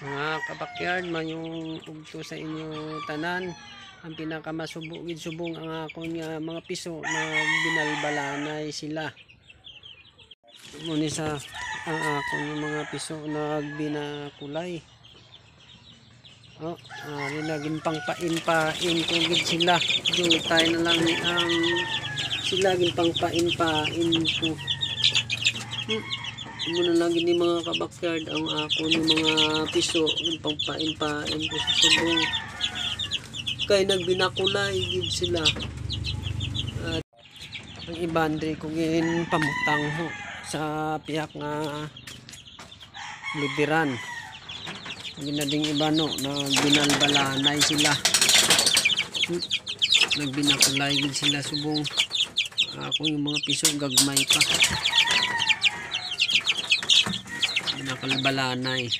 Mga kabakyard man yung ugto sa inyo tanan, ang pinakamasubugid subong ang akon nga mga piso na binalbalanay sila. Muni sa ang akon nga mga piso na binakulay. Oh, naging pangpain-pain kugid sila. Jutay na lang ang sila gin pangpain-pain ko. Muna lang gini mga kabakyard ang ako ng mga piso yung pangpain-pain ko sa subong kay nagbinakulay gid sila at ang ibandre ko gin pamutang ho sa piyak nga lubiran ginading iba no na binalbalanay sila nagbinakulay gid sila subong ako yung mga piso gagmay pa nakalbalanay